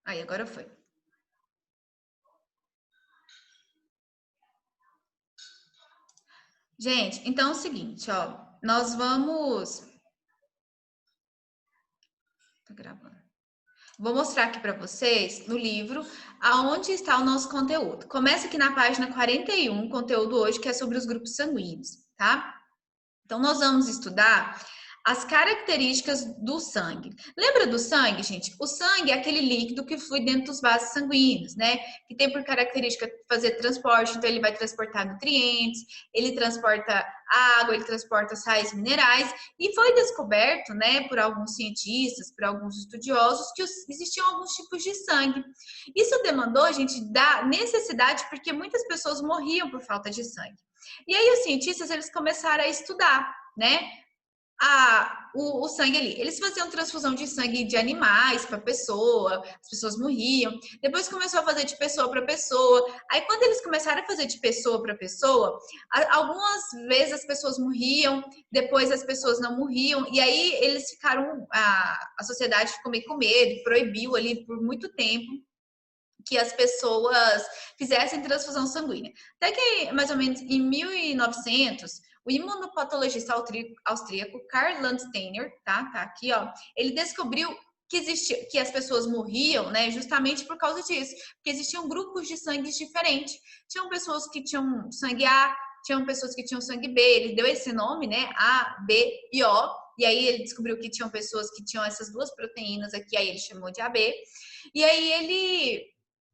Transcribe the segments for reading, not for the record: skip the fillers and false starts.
Aí, agora foi. Gente, então é o seguinte, ó. Nós vamos... Tá gravando. Vou mostrar aqui para vocês, no livro, aonde está o nosso conteúdo. Começa aqui na página 41, conteúdo hoje, que é sobre os grupos sanguíneos, tá? Então, nós vamos estudar as características do sangue. Lembra do sangue, gente? O sangue é aquele líquido que flui dentro dos vasos sanguíneos, né? Que tem por característica fazer transporte, então ele vai transportar nutrientes, ele transporta água, ele transporta sais minerais, e foi descoberto, né, por alguns cientistas, por alguns estudiosos, que existiam alguns tipos de sangue. Isso demandou, gente, da necessidade, porque muitas pessoas morriam por falta de sangue. E aí os cientistas, eles começaram a estudar, né, o sangue ali. Eles faziam transfusão de sangue de animais para pessoa, as pessoas morriam. Depois começou a fazer de pessoa para pessoa. Aí quando eles começaram a fazer de pessoa para pessoa, algumas vezes as pessoas morriam, depois as pessoas não morriam. E aí eles ficaram, a sociedade ficou meio com medo, proibiu ali por muito tempo que as pessoas fizessem transfusão sanguínea. Até que, mais ou menos, em 1900, o imunopatologista austríaco Karl Landsteiner, tá aqui, ó, ele descobriu que existia, que as pessoas morriam, né, justamente por causa disso, porque existiam grupos de sangue diferentes. Tinham pessoas que tinham sangue A, tinham pessoas que tinham sangue B, ele deu esse nome, né, A, B e O, e aí ele descobriu que tinham pessoas que tinham essas duas proteínas aqui, aí ele chamou de AB, e aí ele,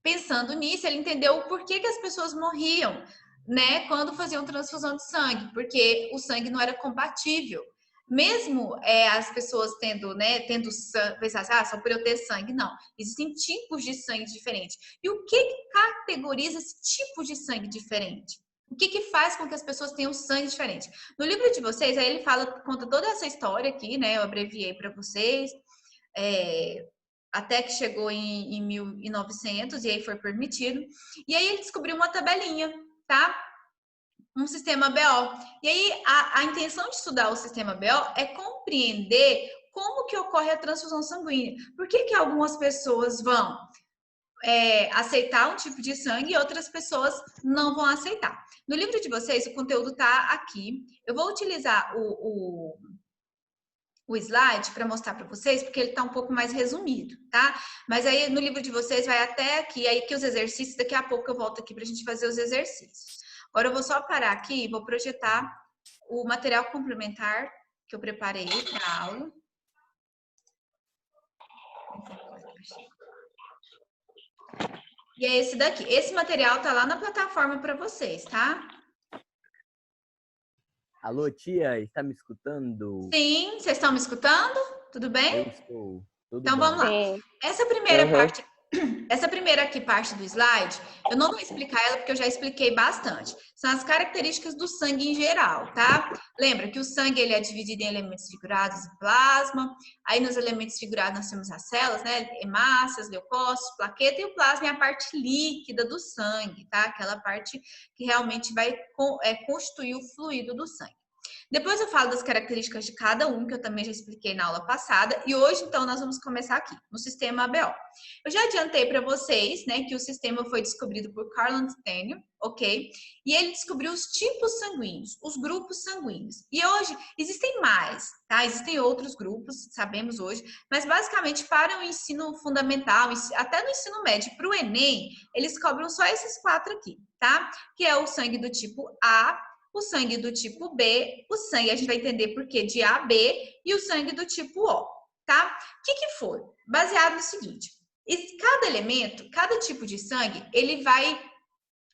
pensando nisso, ele entendeu o porquê que as pessoas morriam, né, quando faziam transfusão de sangue, porque o sangue não era compatível. Mesmo as pessoas tendo, né, pensar assim, só por eu ter sangue, não. Existem tipos de sangue diferentes. E o que categoriza esse tipo de sangue diferente? O que faz com que as pessoas tenham sangue diferente? No livro de vocês, aí ele conta toda essa história aqui, né? Eu abreviei para vocês. Até que chegou em 1900 e aí foi permitido. E aí ele descobriu uma tabelinha, tá? Um sistema BO. E aí a intenção de estudar o sistema BO é compreender como que ocorre a transfusão sanguínea. Por que algumas pessoas vão aceitar um tipo de sangue e outras pessoas não vão aceitar? No livro de vocês, o conteúdo tá aqui. Eu vou utilizar o slide para mostrar para vocês, porque ele está um pouco mais resumido, tá? Mas aí no livro de vocês vai até aqui, aí que os exercícios, daqui a pouco eu volto aqui para a gente fazer os exercícios. Agora eu vou só parar aqui e vou projetar o material complementar que eu preparei para a aula. E é esse daqui. Esse material tá lá na plataforma para vocês, tá? Alô, tia, está me escutando? Sim, vocês estão me escutando? Tudo bem? Eu estou. Tudo Então bom. vamos lá. Sim. Essa primeira parte, essa primeira aqui parte do slide, eu não vou explicar ela porque eu já expliquei bastante. São as características do sangue em geral, tá? Lembra que o sangue ele é dividido em elementos figurados e plasma. Aí nos elementos figurados nós temos as células, né? Hemácias, leucócitos, plaqueta, e o plasma é a parte líquida do sangue, tá? Aquela parte que realmente vai constituir o fluido do sangue. Depois eu falo das características de cada um, que eu também já expliquei na aula passada, e hoje, então, nós vamos começar aqui, no sistema ABO. Eu já adiantei para vocês, né, que o sistema foi descobrido por Karl Landsteiner, ok? E ele descobriu os tipos sanguíneos, os grupos sanguíneos. E hoje existem mais, tá? Existem outros grupos, sabemos hoje, mas basicamente para o ensino fundamental, até no ensino médio, para o Enem, eles cobram só esses 4 aqui, tá? Que é o sangue do tipo A, o sangue do tipo B, o sangue, a gente vai entender por que de A, B, e o sangue do tipo O, tá? O que foi? Baseado no seguinte, cada elemento, cada tipo de sangue, ele vai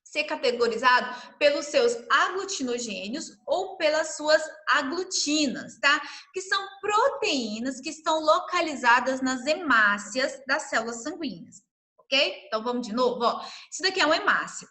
ser categorizado pelos seus aglutinogênios ou pelas suas aglutinas, tá? Que são proteínas que estão localizadas nas hemácias das células sanguíneas, ok? Então, vamos de novo, ó. Isso daqui é uma hemácia,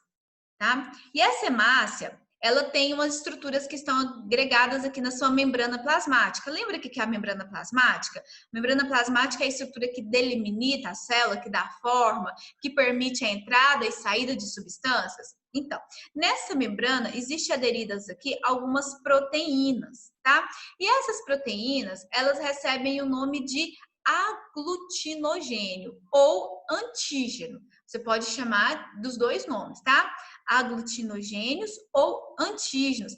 tá? E essa hemácia, ela tem umas estruturas que estão agregadas aqui na sua membrana plasmática. Lembra o que é a membrana plasmática? A membrana plasmática é a estrutura que delimita a célula, que dá forma, que permite a entrada e saída de substâncias. Então, nessa membrana, existem aderidas aqui algumas proteínas, tá? E essas proteínas, elas recebem o nome de aglutinogênio ou antígeno. Você pode chamar dos dois nomes, tá? Aglutinogênios ou antígenos.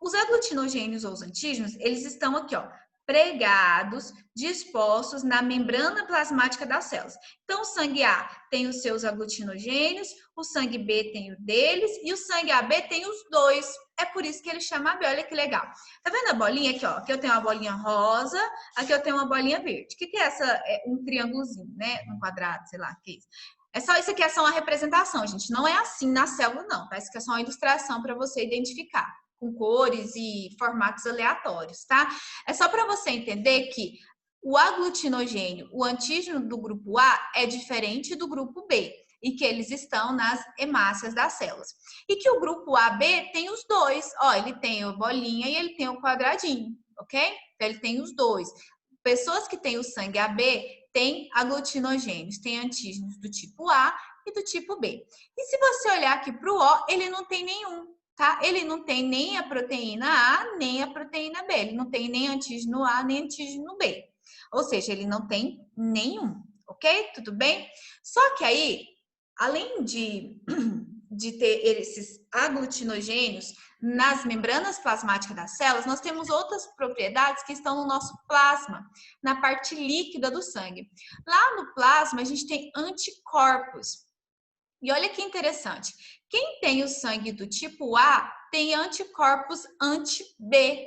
Os aglutinogênios ou os antígenos, eles estão aqui, ó, pregados, dispostos na membrana plasmática das células. Então, o sangue A tem os seus aglutinogênios, o sangue B tem o deles e o sangue AB tem os dois. É por isso que ele chama AB. Olha que legal. Tá vendo a bolinha aqui, ó? Aqui eu tenho uma bolinha rosa, aqui eu tenho uma bolinha verde. O que é essa? É um triângulozinho, né? Um quadrado, sei lá, que é isso. É só isso aqui, é só uma representação, gente. Não é assim na célula, não, tá? Isso aqui é só uma ilustração para você identificar, com cores e formatos aleatórios, tá? É só para você entender que o aglutinogênio, o antígeno do grupo A é diferente do grupo B e que eles estão nas hemácias das células. E que o grupo AB tem os dois, ó, ele tem a bolinha e ele tem o quadradinho, ok? Então ele tem os dois. Pessoas que têm o sangue AB têm aglutinogênios, têm antígenos do tipo A e do tipo B. E se você olhar aqui para o O, ele não tem nenhum. Tá? Ele não tem nem a proteína A, nem a proteína B. Ele não tem nem antígeno A, nem antígeno B. Ou seja, ele não tem nenhum, ok? Tudo bem? Só que aí, além de ter esses aglutinogênios nas membranas plasmáticas das células, nós temos outras propriedades que estão no nosso plasma, na parte líquida do sangue. Lá no plasma, a gente tem anticorpos. E olha que interessante, quem tem o sangue do tipo A tem anticorpos anti-B.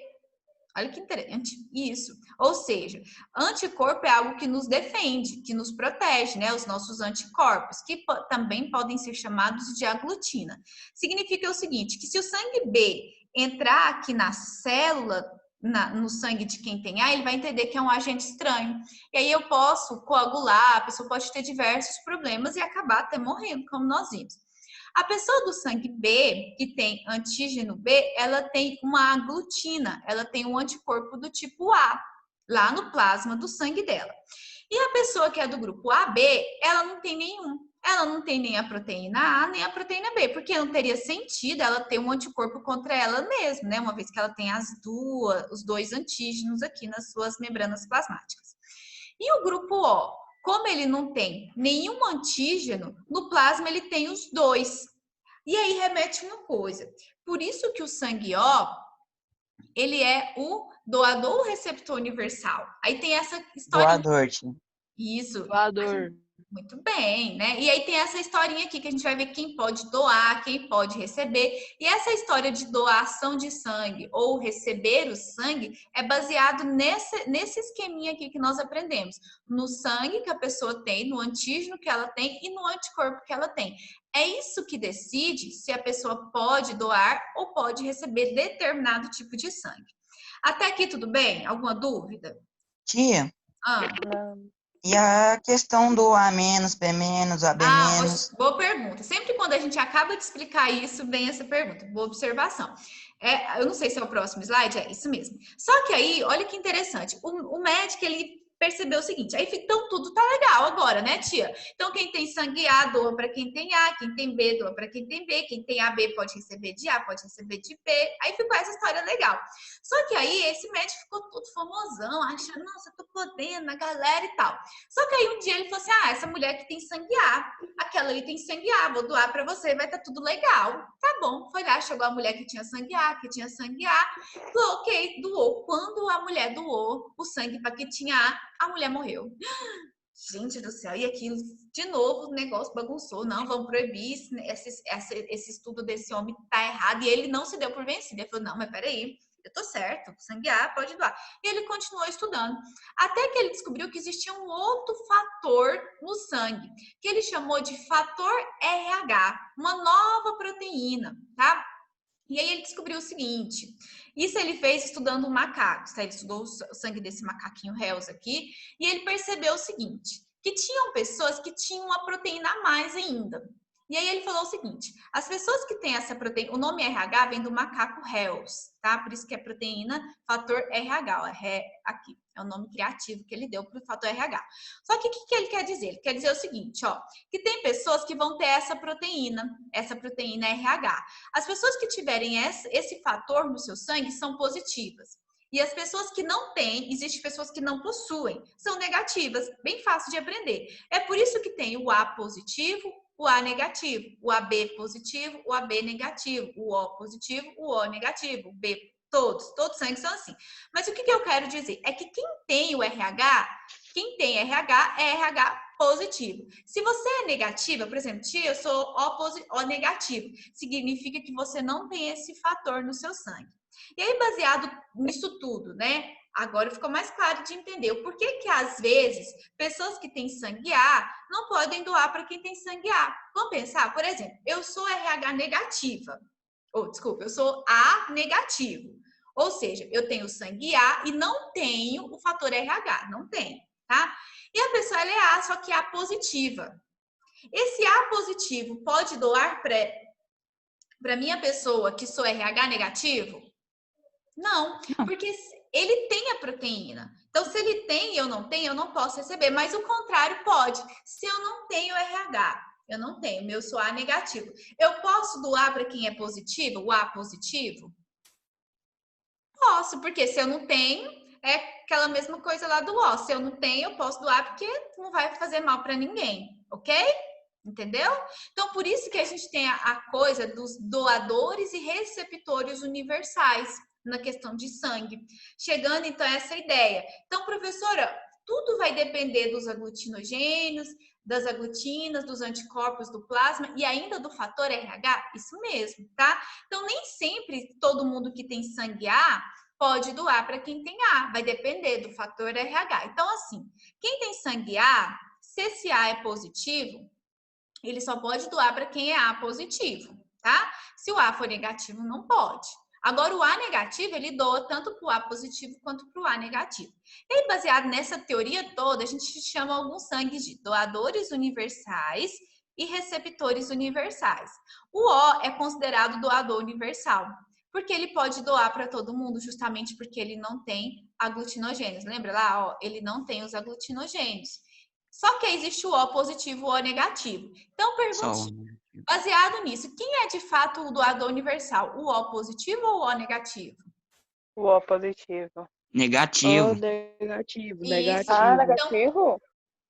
Olha que interessante isso. Ou seja, anticorpo é algo que nos defende, que nos protege, né? Os nossos anticorpos, que também podem ser chamados de aglutina. Significa o seguinte, que se o sangue B entrar aqui na célula, no sangue de quem tem A, ele vai entender que é um agente estranho. E aí eu posso coagular, a pessoa pode ter diversos problemas e acabar até morrendo, como nós vimos. A pessoa do sangue B, que tem antígeno B, ela tem uma aglutina, ela tem um anticorpo do tipo A, lá no plasma do sangue dela. E a pessoa que é do grupo AB, ela não tem nenhum. Ela não tem nem a proteína A, nem a proteína B, porque não teria sentido ela ter um anticorpo contra ela mesma, né? Uma vez que ela tem os dois antígenos aqui nas suas membranas plasmáticas. E o grupo O, como ele não tem nenhum antígeno, no plasma ele tem os dois. E aí remete uma coisa. Por isso que o sangue O, ele é o doador receptor universal. Aí tem essa história. Doador, tia. Isso. Doador. Muito bem, né? E aí tem essa historinha aqui que a gente vai ver quem pode doar, quem pode receber. E essa história de doação de sangue ou receber o sangue é baseado nesse esqueminha aqui que nós aprendemos. No sangue que a pessoa tem, no antígeno que ela tem e no anticorpo que ela tem. É isso que decide se a pessoa pode doar ou pode receber determinado tipo de sangue. Até aqui tudo bem? Alguma dúvida? Tia, Não. e a questão do A menos, B menos, AB menos? Boa pergunta. Sempre quando a gente acaba de explicar isso, vem essa pergunta. Boa observação. Eu não sei se é o próximo slide, é isso mesmo. Só que aí, olha que interessante. O médico, ele percebeu o seguinte, aí então tudo tá legal agora, né, tia? Então quem tem sangue A doa para quem tem A, quem tem B doa para quem tem B, quem tem AB pode receber de A, pode receber de B. Aí ficou essa história legal. Só que aí esse médico ficou todo famosão, achando, nossa, eu tô podendo, a galera e tal. Só que aí um dia ele falou assim, essa mulher que tem sangue A, aquela ali tem sangue A, vou doar para você, vai estar tudo legal. Tá bom, foi lá, chegou a mulher que tinha sangue A, falou, ok, doou. Quando a mulher doou o sangue para quem tinha A mulher morreu. Gente do céu, e aquilo, de novo, o negócio bagunçou. Não, vamos proibir, esse estudo desse homem tá errado. E ele não se deu por vencido. Ele falou, não, mas peraí, eu tô certo, sangue A, pode doar. E ele continuou estudando. Até que ele descobriu que existia um outro fator no sangue, que ele chamou de fator RH, uma nova proteína, tá? E aí ele descobriu o seguinte, isso ele fez estudando macacos, tá? Ele estudou o sangue desse macaquinho Hells aqui, e ele percebeu o seguinte, que tinham pessoas que tinham a proteína a mais ainda. E aí ele falou o seguinte, as pessoas que têm essa proteína, o nome RH vem do macaco Hells, tá? Por isso que é proteína fator RH, ó, aqui, é o nome criativo que ele deu para o fator RH. Só que o que ele quer dizer? Ele quer dizer o seguinte, ó, que tem pessoas que vão ter essa proteína RH. As pessoas que tiverem esse fator no seu sangue são positivas. E as pessoas que não têm, existem pessoas que não possuem, são negativas, bem fácil de aprender. É por isso que tem o A positivo, o A negativo, o AB positivo, o AB negativo, o O positivo, o O negativo, o B, todos sangues são assim. Mas o que eu quero dizer? É que quem tem o RH, quem tem RH é RH positivo. Se você é negativa, por exemplo, tia, eu sou O negativo, significa que você não tem esse fator no seu sangue. E aí, baseado nisso tudo, né? Agora ficou mais claro de entender o porquê que, às vezes, pessoas que têm sangue A não podem doar para quem tem sangue A. Vamos pensar, por exemplo, eu sou RH negativa. Desculpa, eu sou A negativo. Ou seja, eu tenho sangue A e não tenho o fator RH. Não tenho, tá? E a pessoa ela é A, só que A positiva. Esse A positivo pode doar para minha pessoa que sou RH negativo? Não, porque ele tem a proteína. Então, se ele tem e eu não tenho, eu não posso receber. Mas o contrário pode. Se eu não tenho RH, eu não tenho, meu sou A negativo. Eu posso doar para quem é positivo, o A positivo? Posso, porque se eu não tenho, é aquela mesma coisa lá do O. Se eu não tenho, eu posso doar porque não vai fazer mal para ninguém, ok? Entendeu? Então, por isso que a gente tem a coisa dos doadores e receptores universais na questão de sangue. Chegando, então, a essa ideia. Então, professora, tudo vai depender dos aglutinogênios, das aglutinas, dos anticorpos do plasma e ainda do fator RH? Isso mesmo, tá? Então, nem sempre todo mundo que tem sangue A pode doar para quem tem A. Vai depender do fator RH. Então, assim, quem tem sangue A, se esse A é positivo, ele só pode doar para quem é A positivo, tá? Se o A for negativo, não pode. Agora, o A negativo, ele doa tanto para o A positivo quanto para o A negativo. E aí, baseado nessa teoria toda, a gente chama alguns sangues de doadores universais e receptores universais. O O é considerado doador universal, porque ele pode doar para todo mundo, justamente porque ele não tem aglutinogênios. Lembra lá? Ó, ele não tem os aglutinogênios. Só que existe o O positivo e o O negativo. Então, pergunte, baseado nisso, quem é de fato o doador universal? O O positivo ou o O negativo? O O positivo. Negativo. O negativo, Isso. negativo. Ah, negativo?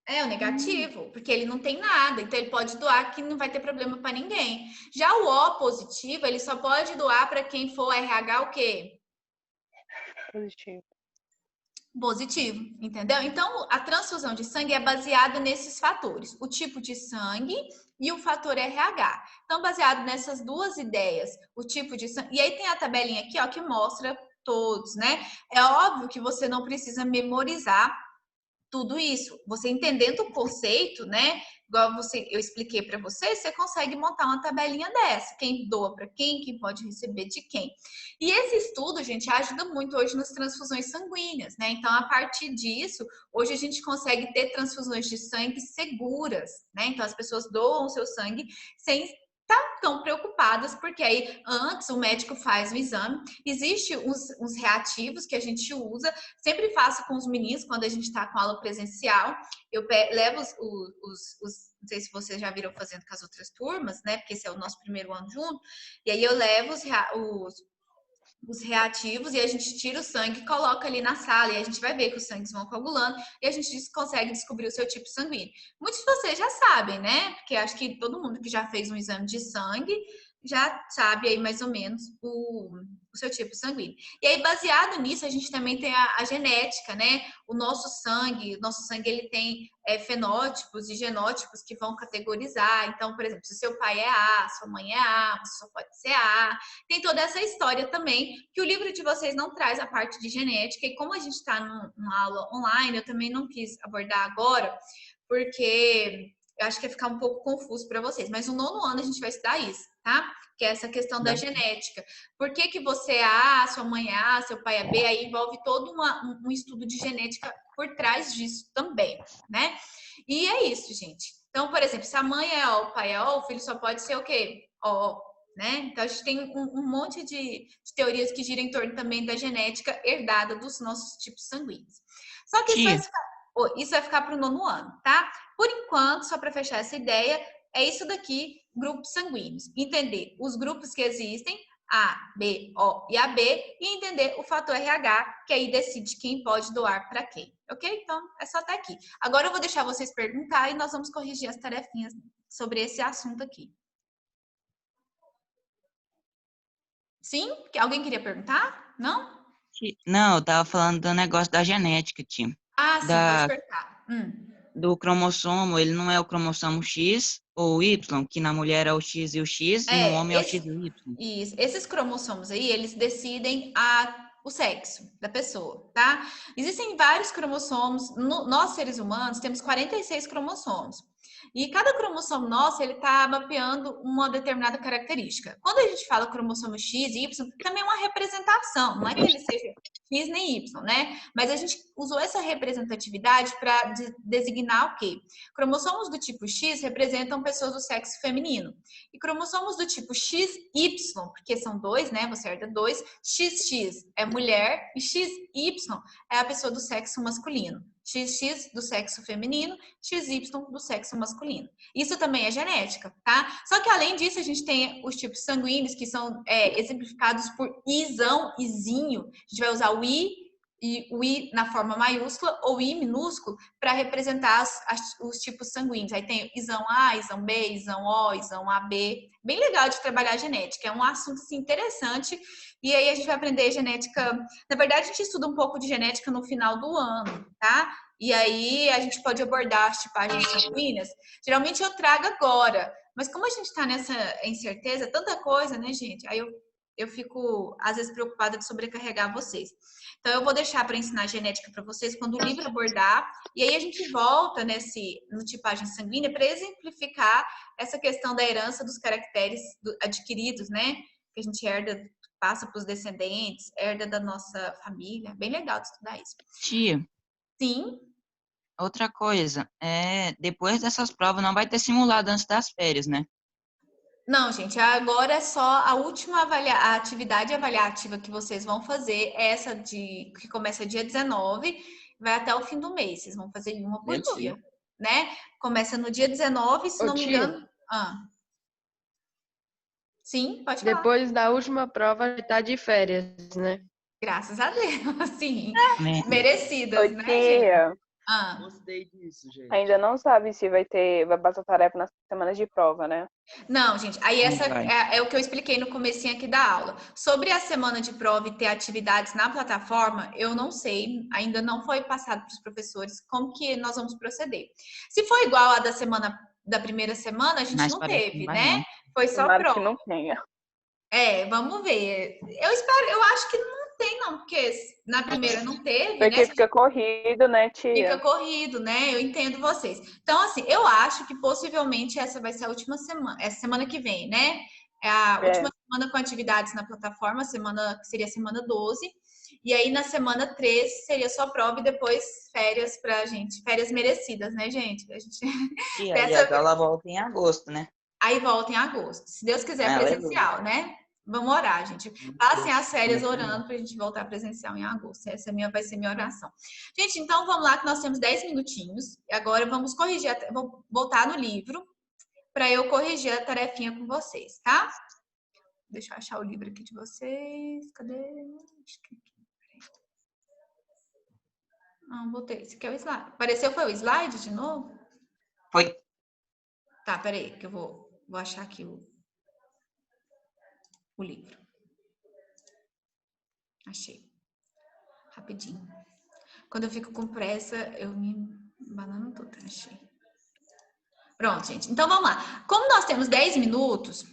É o negativo, porque ele não tem nada, então ele pode doar que não vai ter problema para ninguém. Já o O positivo, ele só pode doar para quem for RH o quê? Positivo. Positivo, entendeu? Então, a transfusão de sangue é baseada nesses fatores, o tipo de sangue e o fator RH. Então, baseado nessas duas ideias, o tipo de sangue... E aí tem a tabelinha aqui, ó, que mostra todos, né? É óbvio que você não precisa memorizar tudo isso. Você entendendo o conceito, né? Igual eu expliquei para você, você consegue montar uma tabelinha dessa. Quem doa para quem pode receber de quem. E esse estudo, gente, ajuda muito hoje nas transfusões sanguíneas, né? Então, a partir disso, hoje a gente consegue ter transfusões de sangue seguras, né? Então, as pessoas doam o seu sangue sem estar tão preocupadas, porque aí antes o médico faz o exame, existe uns reativos que a gente usa, sempre faço com os meninos quando a gente está com aula presencial, eu levo não sei se vocês já viram fazendo com as outras turmas, né, porque esse é o nosso primeiro ano junto, e aí eu levo os reativos e a gente tira o sangue e coloca ali na sala e a gente vai ver que os sangues vão coagulando e a gente consegue descobrir o seu tipo sanguíneo. Muitos de vocês já sabem, né? Porque acho que todo mundo que já fez um exame de sangue já sabe aí mais ou menos o seu tipo sanguíneo. E aí, baseado nisso, a gente também tem a genética, né? O nosso sangue ele tem fenótipos e genótipos que vão categorizar. Então, por exemplo, se seu pai é A, sua mãe é A, você só pode ser A. Tem toda essa história também, que o livro de vocês não traz a parte de genética. E como a gente está numa aula online, eu também não quis abordar agora, porque eu acho que ia ficar um pouco confuso para vocês. Mas no 9º ano a gente vai estudar isso, tá? Que é essa questão da genética. Por que você é A, sua mãe é A, seu pai é B? Aí envolve todo um estudo de genética por trás disso também, né? E é isso, gente. Então, por exemplo, se a mãe é O, o pai é O, o filho só pode ser o quê? O, né? Então, a gente tem um monte de teorias que giram em torno também da genética herdada dos nossos tipos sanguíneos. Só que isso vai ficar para o 9º ano, tá? Por enquanto, só para fechar essa ideia, é isso daqui, grupos sanguíneos. Entender os grupos que existem, A, B, O e AB e entender o fator RH, que aí decide quem pode doar para quem. Ok? Então, é só até aqui. Agora eu vou deixar vocês perguntar e nós vamos corrigir as tarefinhas sobre esse assunto aqui. Sim? Alguém queria perguntar? Não? Não, eu tava falando do negócio da genética, tia. Ah, sim, pode perguntar. Do cromossomo, ele não é o cromossomo X ou Y, que na mulher é o X e o X, e no homem é o X e o Y. Isso. Esses cromossomos aí, eles decidem o sexo da pessoa, tá? Existem vários cromossomos. Nós, seres humanos, temos 46 cromossomos. E cada cromossomo nosso, ele tá mapeando uma determinada característica. Quando a gente fala cromossomo X e Y, também é uma representação. Não é que ele seja X nem Y, né? Mas a gente usou essa representatividade para designar o quê? Cromossomos do tipo X representam pessoas do sexo feminino. E cromossomos do tipo XY, porque são dois, né? Você herda dois. XX é mulher e XY é a pessoa do sexo masculino. XX do sexo feminino, XY do sexo masculino. Isso também é genética, tá? Só que além disso, a gente tem os tipos sanguíneos que são exemplificados por Izão, Izinho. A gente vai usar o I na forma maiúscula ou I minúsculo para representar os tipos sanguíneos. Aí tem Izão A, Izão B, Izão O, Izão AB. Bem legal de trabalhar a genética. É um assunto assim, interessante. E aí a gente vai aprender genética. Na verdade, a gente estuda um pouco de genética no final do ano, tá? E aí a gente pode abordar as tipagens sanguíneas. Geralmente eu trago agora. Mas como a gente está nessa incerteza, tanta coisa, né, gente? Aí eu fico, às vezes, preocupada de sobrecarregar vocês. Então, eu vou deixar para ensinar genética para vocês quando o livro abordar. E aí a gente volta no tipagem sanguínea para exemplificar essa questão da herança dos caracteres adquiridos, né? Que a gente herda, passa para os descendentes, herda da nossa família. Bem legal de estudar isso. Tia. Sim. Outra coisa, depois dessas provas não vai ter simulado antes das férias, né? Não, gente, agora é só a última a atividade avaliativa que vocês vão fazer, essa que começa dia 19, vai até o fim do mês. Vocês vão fazer uma por dia, né? Começa no dia 19, se não me engano. Sim, pode falar. Depois da última prova, vai estar de férias, né? Graças a Deus, sim. Merecidas, né, Tia, gente? Gostei disso, gente. ainda não sabe se vai passar tarefa nas semanas de prova, né? Não, gente, aí essa é o que eu expliquei no comecinho aqui da aula. Sobre a semana de prova e ter atividades na plataforma, eu não sei, ainda não foi passado para os professores como que nós vamos proceder. Se for igual a da primeira semana, a gente não teve, né? Foi só prova. Que não tenha. Vamos ver. Eu acho que não tem, não, porque na primeira não teve, porque né? Fica corrido, né, tia? Fica corrido, né? Eu entendo vocês. Então, assim, eu acho que possivelmente essa vai ser a última semana, essa semana que vem, né? É a última semana com atividades na plataforma, que seria a semana 12. E aí, na semana 13, seria só prova e depois férias pra gente. Férias merecidas, né, gente? A gente... E aí ela volta em agosto, né? Aí volta em agosto. Se Deus quiser, presencial, né? Vamos orar, gente. Passem as férias orando para a gente voltar presencial em agosto. Essa vai ser minha oração. Gente, então vamos lá que nós temos 10 minutinhos. E agora vamos corrigir, vou voltar no livro para eu corrigir a tarefinha com vocês, tá? Deixa eu achar o livro aqui de vocês. Cadê? Não, botei. Esse aqui é o slide. Apareceu, foi o slide de novo? Foi. Tá, peraí, que eu vou achar aqui o livro. Achei. Rapidinho. Quando eu fico com pressa, eu me banano toda. Achei. Pronto, gente. Então, vamos lá. Como nós temos 10 minutos,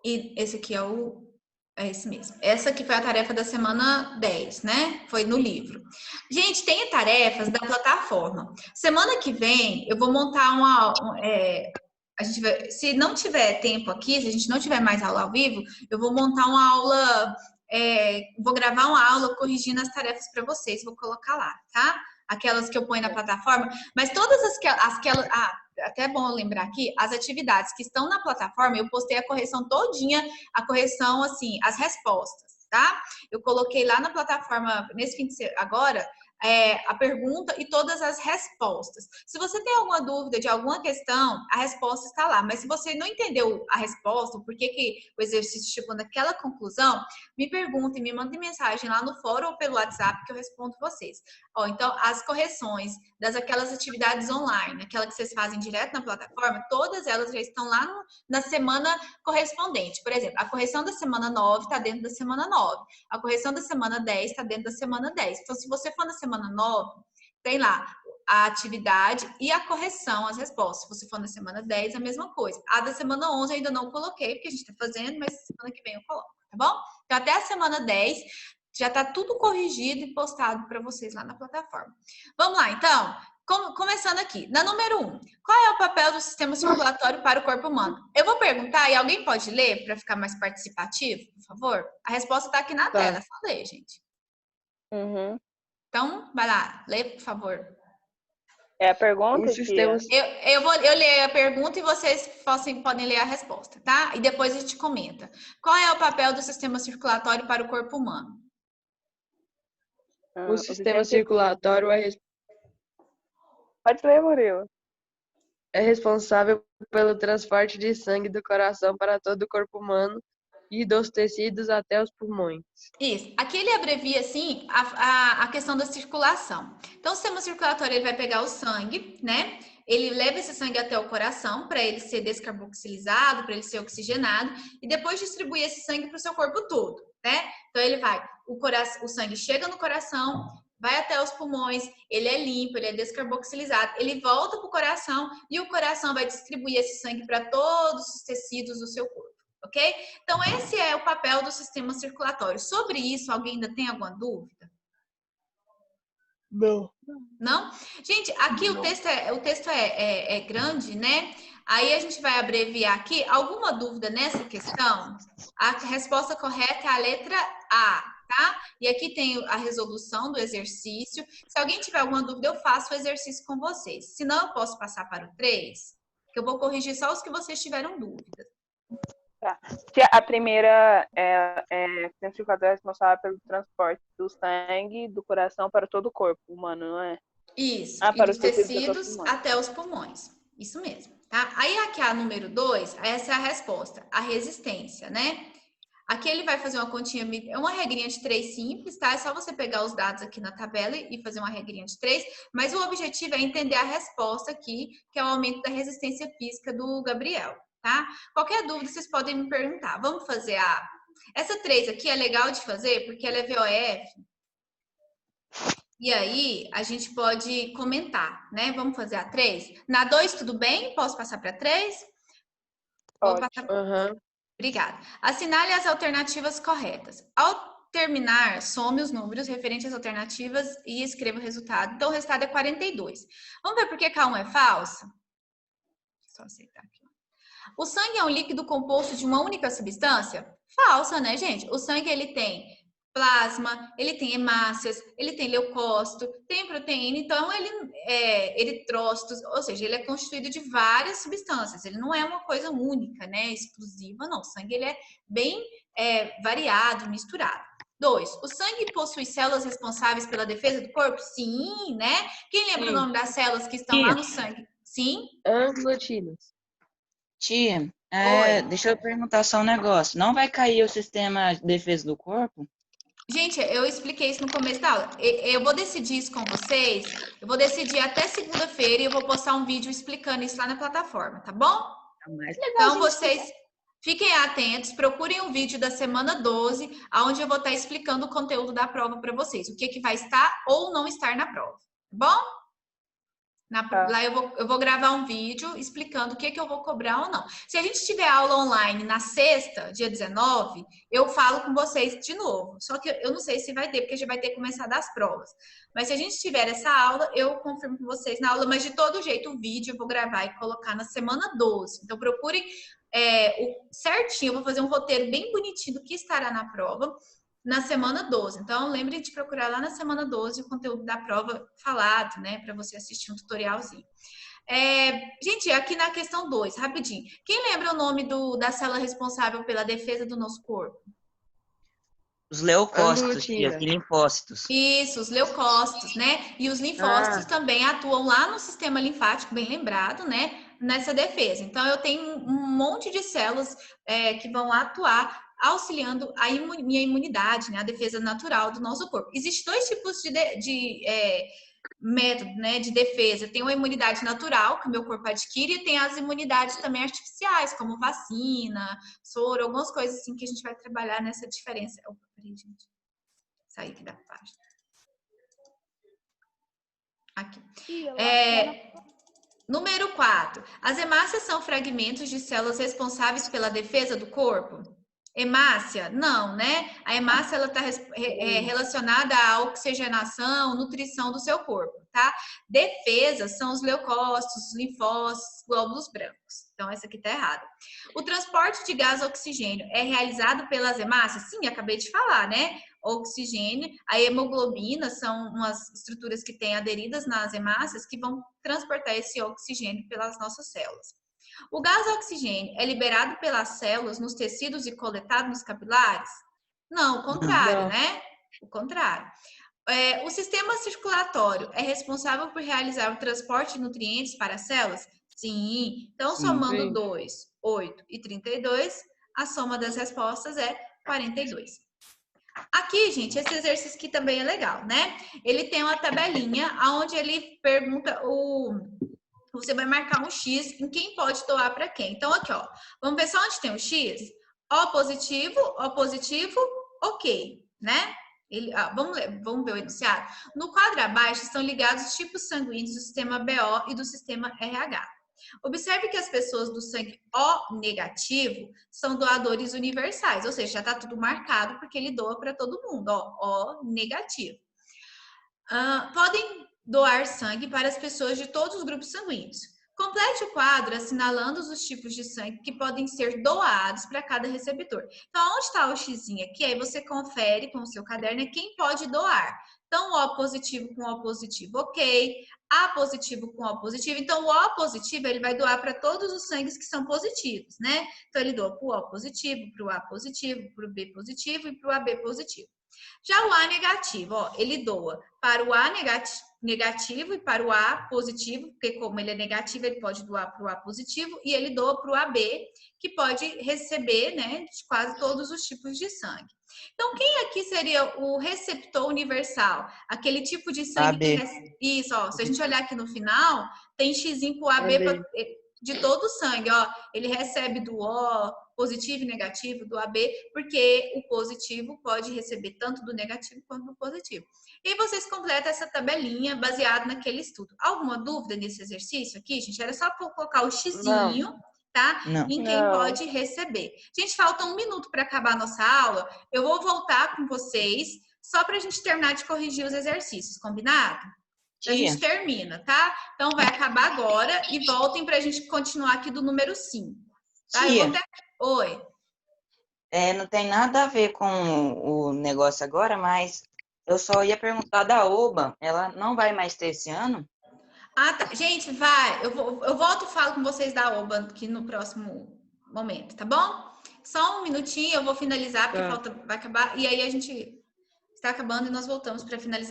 e esse aqui é esse mesmo. Essa aqui foi a tarefa da semana 10, né? Foi no livro. Gente, tem tarefas da plataforma. Semana que vem, eu vou montar se não tiver tempo aqui, se a gente não tiver mais aula ao vivo, eu vou montar uma aula, vou gravar uma aula corrigindo as tarefas para vocês, vou colocar lá, tá? Aquelas que eu ponho na plataforma, mas todas aquelas, até é bom lembrar aqui, as atividades que estão na plataforma, eu postei a correção todinha, a correção, assim, as respostas, tá? Eu coloquei lá na plataforma, nesse fim de semana, agora, a pergunta e todas as respostas. Se você tem alguma dúvida de alguma questão, a resposta está lá. Mas se você não entendeu a resposta, por que o exercício chegou naquela conclusão, me pergunte, me mande mensagem lá no fórum ou pelo WhatsApp que eu respondo vocês. Ó, então, as correções aquelas atividades online, aquela que vocês fazem direto na plataforma, todas elas já estão lá na semana correspondente. Por exemplo, a correção da semana 9 está dentro da semana 9. A correção da semana 10 está dentro da semana 10. Então, se você for na semana 9, tem lá a atividade e a correção, as respostas. Se você for na semana 10, a mesma coisa. A da semana 11 eu ainda não coloquei, porque a gente está fazendo, mas semana que vem eu coloco, tá bom? Então, até a semana 10, já está tudo corrigido e postado para vocês lá na plataforma. Vamos lá, então. Começando aqui. Na número 1, qual é o papel do sistema circulatório para o corpo humano? Eu vou perguntar e alguém pode ler para ficar mais participativo, por favor? A resposta está aqui na tela. É só ler, gente. Uhum. Então, vai lá. Lê, por favor. É a pergunta, sistema... Eu leio a pergunta e vocês podem ler a resposta, tá? E depois a gente comenta. Qual é o papel do sistema circulatório para o corpo humano? O sistema circulatório Pode ler, Murilo. é responsável pelo transporte de sangue do coração para todo o corpo humano e dos tecidos até os pulmões. Isso. Aqui ele abrevia, assim, a questão da circulação. Então, o sistema circulatório ele vai pegar o sangue, né? Ele leva esse sangue até o coração para ele ser descarboxilizado, para ele ser oxigenado, e depois distribui esse sangue para o seu corpo todo, né? Então, ele vai, o sangue chega no coração, vai até os pulmões, ele é limpo, ele é descarboxilizado, ele volta para o coração e o coração vai distribuir esse sangue para todos os tecidos do seu corpo. Ok? Então, esse é o papel do sistema circulatório. Sobre isso, alguém ainda tem alguma dúvida? Não. Não? Gente, aqui o texto é grande, né? Aí a gente vai abreviar aqui. Alguma dúvida nessa questão? A resposta correta é a letra A, tá? E aqui tem a resolução do exercício. Se alguém tiver alguma dúvida, eu faço o exercício com vocês. Se não, eu posso passar para o 3, que eu vou corrigir só os que vocês tiveram dúvida. Tá. A primeira o sistema circulatório é responsável pelo transporte do sangue do coração para todo o corpo humano, não é? Isso, para e os dos tecidos tecidos até os pulmões. Isso mesmo, tá? Aí aqui a número 2, essa é a resposta, a resistência, né? Aqui ele vai fazer uma continha, é uma regrinha de 3 simples, tá? É só você pegar os dados aqui na tabela e fazer uma regrinha de 3, mas o objetivo é entender a resposta aqui, que é o aumento da resistência física do Gabriel, tá? Qualquer dúvida, vocês podem me perguntar. Vamos fazer essa 3 aqui é legal de fazer, porque ela é VOF. E aí, a gente pode comentar, né? Vamos fazer a 3? Na 2, tudo bem? Posso passar para 3? Pode. Obrigada. Assinale as alternativas corretas. Ao terminar, some os números referentes às alternativas e escreva o resultado. Então, o resultado é 42. Vamos ver por que K1 é falsa? Só aceitar aqui. O sangue é um líquido composto de uma única substância? Falsa, né, gente? O sangue, ele tem plasma, ele tem hemácias, ele tem leucócito, tem proteína, então ele é eritrócitos, ou seja, ele é constituído de várias substâncias, ele não é uma coisa única, né, exclusiva, não. O sangue, ele é bem variado, misturado. 2, o sangue possui células responsáveis pela defesa do corpo? Sim, né? Quem lembra o nome das células que estão lá no sangue? Sim? Angiotinas. Tia, deixa eu perguntar só um negócio. Não vai cair o sistema de defesa do corpo? Gente, eu expliquei isso no começo da aula. Eu vou decidir isso com vocês. Eu vou decidir até segunda-feira e eu vou postar um vídeo explicando isso lá na plataforma, tá bom? É mais legal. Então, vocês fiquem atentos, procurem o vídeo da semana 12, onde eu vou estar explicando o conteúdo da prova para vocês. O que vai estar ou não estar na prova, tá bom? Lá eu vou gravar um vídeo explicando o que eu vou cobrar ou não. Se a gente tiver aula online na sexta, dia 19, eu falo com vocês de novo. Só que eu não sei se vai ter, porque já vai ter que começar das provas. Mas se a gente tiver essa aula, eu confirmo com vocês na aula. Mas de todo jeito, o vídeo eu vou gravar e colocar na semana 12. Então, procurem certinho. Eu vou fazer um roteiro bem bonitinho do que estará na prova na semana 12. Então, lembre de procurar lá na semana 12 o conteúdo da prova falado, né? Para você assistir um tutorialzinho. Gente, aqui na questão 2, rapidinho. Quem lembra o nome da célula responsável pela defesa do nosso corpo? Os leucócitos, tia, Aglutina. e linfócitos. Isso, os leucócitos, né? E os linfócitos também atuam lá no sistema linfático, bem lembrado, né? Nessa defesa. Então, eu tenho um monte de células que vão atuar auxiliando a minha imunidade, né? A defesa natural do nosso corpo. Existem dois tipos de método, né, de defesa. Tem uma imunidade natural que o meu corpo adquire e tem as imunidades também artificiais, como vacina, soro, algumas coisas assim que a gente vai trabalhar nessa diferença. Opa, peraí, gente. Sair aqui da página. Aqui. Número 4. As hemácias são fragmentos de células responsáveis pela defesa do corpo? Hemácia? Não, né? A hemácia ela está relacionada à oxigenação, nutrição do seu corpo, tá? Defesa são os leucócitos, os linfócitos, glóbulos brancos. Então, essa aqui tá errada. O transporte de gás oxigênio é realizado pelas hemácias? Sim, acabei de falar, né? Oxigênio, a hemoglobina são umas estruturas que têm aderidas nas hemácias que vão transportar esse oxigênio pelas nossas células. O gás oxigênio é liberado pelas células nos tecidos e coletado nos capilares? Não, o contrário, né? O contrário. O sistema circulatório é responsável por realizar o transporte de nutrientes para as células? Sim. Então, somando 2, 8 e 32, a soma das respostas é 42. Aqui, gente, esse exercício aqui também é legal, né? Ele tem uma tabelinha onde ele pergunta você vai marcar um X em quem pode doar para quem. Então, aqui, ó. Vamos ver só onde tem o X? O positivo, ok, né? Vamos ver o enunciado. No quadro abaixo estão ligados os tipos sanguíneos do sistema BO e do sistema RH. Observe que as pessoas do sangue O negativo são doadores universais, ou seja, já está tudo marcado porque ele doa para todo mundo, ó, O negativo. Podem doar sangue para as pessoas de todos os grupos sanguíneos. Complete o quadro assinalando os tipos de sangue que podem ser doados para cada receptor. Então, onde está o xizinho aqui? Aí você confere com o seu caderno quem pode doar. Então, O positivo com O positivo, ok. A positivo com O positivo. Então, o O positivo, ele vai doar para todos os sangues que são positivos, né? Então, ele doa para o O positivo, para o A positivo, para o B positivo e para o AB positivo. Já o A negativo, ó, ele doa para o A negativo e para o A positivo, porque como ele é negativo, ele pode doar para o A positivo, e ele doa para o AB, que pode receber, né, de quase todos os tipos de sangue. Então, quem aqui seria o receptor universal? Aquele tipo de sangue que... Isso, ó, se a gente olhar aqui no final, tem xizinho para o AB de todo o sangue, ó. Ele recebe do O positivo e negativo, do AB, porque o positivo pode receber tanto do negativo quanto do positivo. E vocês completam essa tabelinha baseado naquele estudo. Alguma dúvida nesse exercício aqui, gente? Era só colocar o xizinho, tá? Em quem pode receber. Gente, falta 1 minuto para acabar a nossa aula. Eu vou voltar com vocês só para a gente terminar de corrigir os exercícios, combinado? A gente termina, tá? Então, vai acabar agora e voltem para a gente continuar aqui do número 5. Tá? Oi. Não tem nada a ver com o negócio agora, mas eu só ia perguntar da OBA. Ela não vai mais ter esse ano? Ah, tá. Gente, vai. Eu volto e falo com vocês da OBA aqui no próximo momento, tá bom? Só 1 minutinho, eu vou finalizar, porque vai acabar. E aí a gente está acabando e nós voltamos para finalizar.